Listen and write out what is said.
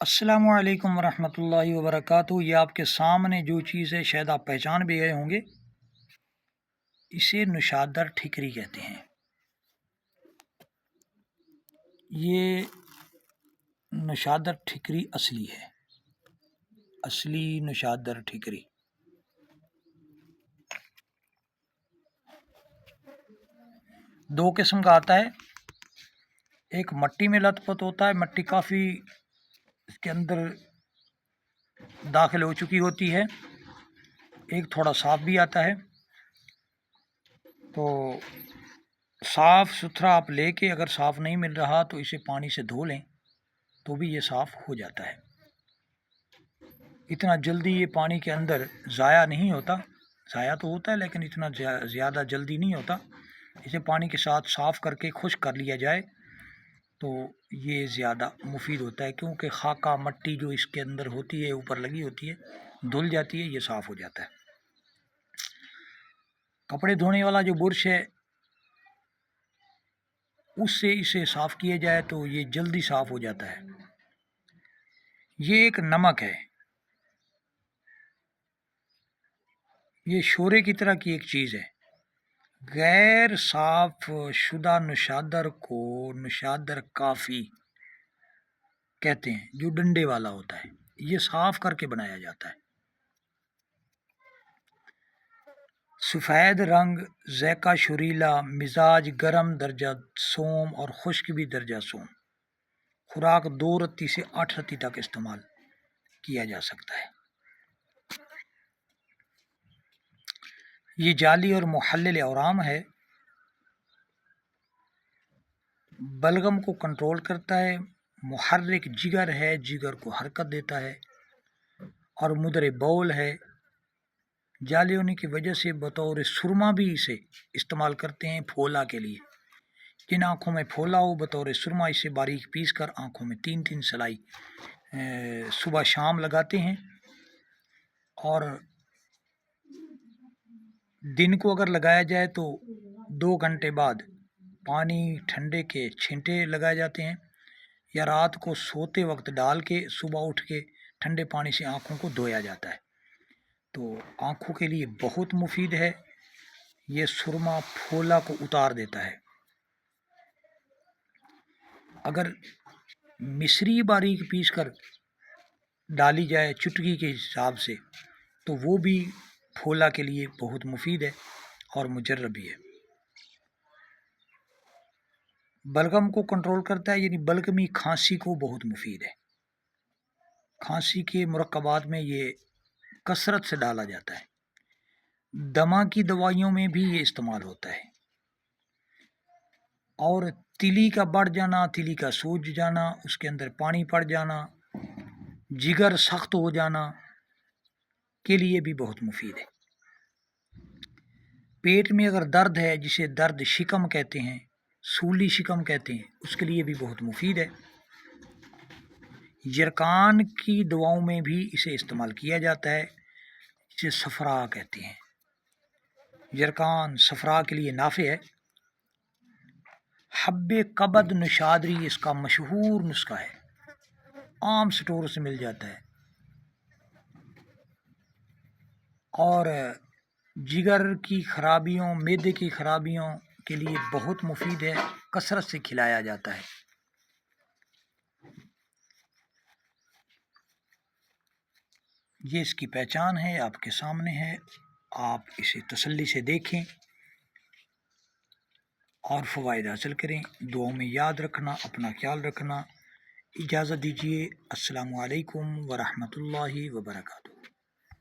अस्सलामु अलैकुम वरहमतुल्लाहि वबरकातुहू। ये आपके सामने जो चीज़ है शायद आप पहचान भी गए होंगे। इसे नुशादर ठिकरी कहते हैं। ये नुशादर ठिकरी असली है, असली नुशादर ठिकरी। दो किस्म का आता है, एक मट्टी में लथपथ होता है, मट्टी काफ़ी इसके अंदर दाखिल हो चुकी होती है। एक थोड़ा साफ भी आता है। तो साफ़ सुथरा आप लेके, अगर साफ़ नहीं मिल रहा तो इसे पानी से धो लें तो भी ये साफ़ हो जाता है। इतना जल्दी ये पानी के अंदर ज़ाया नहीं होता, ज़ाया तो होता है लेकिन इतना ज़्यादा जल्दी नहीं होता। इसे पानी के साथ साफ़ करके खुश्क कर लिया जाए तो ये ज़्यादा मुफीद होता है, क्योंकि खाका मट्टी जो इसके अंदर होती है, ऊपर लगी होती है, धुल जाती है, ये साफ़ हो जाता है। कपड़े धोने वाला जो बुरश है उससे इसे साफ़ किया जाए तो ये जल्दी साफ़ हो जाता है। ये एक नमक है, ये शोरे की तरह की एक चीज़ है। गैर साफ शुदा नुशादर को नुशादर काफ़ी कहते हैं, जो डंडे वाला होता है। ये साफ करके बनाया जाता है। सफ़ेद रंग, ज़ैका शुरीला, मिजाज गरम दर्जा सोम और खुश्क भी दर्जा सोम। खुराक 2 रत्ती से 8 रत्ती तक इस्तेमाल किया जा सकता है। ये जाली और मुहल्लिल औराम है, बलगम को कंट्रोल करता है, मुहर्रिक जिगर है, जिगर को हरकत देता है, और मुदर बौल है। जाली होने की वजह से बतौर सुरमा भी इसे इस्तेमाल करते हैं फोला के लिए। जिन आँखों में फोला हो, बतौर सुरमा इसे बारीक पीस कर आँखों में 3-3 सलाई सुबह शाम लगाते हैं। और दिन को अगर लगाया जाए तो 2 घंटे बाद पानी ठंडे के छींटे लगाए जाते हैं, या रात को सोते वक्त डाल के सुबह उठ के ठंडे पानी से आँखों को धोया जाता है। तो आँखों के लिए बहुत मुफीद है। ये सुरमा फोला को उतार देता है। अगर मिश्री बारीक पीस कर डाली जाए चुटकी के हिसाब से तो वो भी फोला के लिए बहुत मुफीद है और मुजर्रब भी है। बलगम को कंट्रोल करता है, यानी बलगमी खांसी को बहुत मुफीद है। खांसी के मुरक्कबात में ये कसरत से डाला जाता है। दमा की दवाइयों में भी ये इस्तेमाल होता है। और तिली का बढ़ जाना, तिली का सूज जाना, उसके अंदर पानी पड़ जाना, जिगर सख्त हो जाना के लिए भी बहुत मुफीद है। पेट में अगर दर्द है, जिसे दर्द शिकम कहते हैं, सूली शिकम कहते हैं, उसके लिए भी बहुत मुफीद है। यरकान की दवाओं में भी इसे इस्तेमाल किया जाता है, इसे सफ़रा कहते हैं। यरकान सफ़रा के लिए नाफे है। हब्बे कबद नुशादरी इसका मशहूर नुस्खा है, आम स्टोर से मिल जाता है। और जिगर की खराबियों, मैदे की खराबियों के लिए बहुत मुफीद है, कसरत से खिलाया जाता है। ये इसकी पहचान है, आपके सामने है, आप इसे तसल्ली से देखें और फ़वाइद हासिल करें। दुआओं में याद रखना, अपना ख्याल रखना। इजाज़त दीजिए। अस्सलामु अलैकुम वरहमतुल्लाहि वबरकातुहू।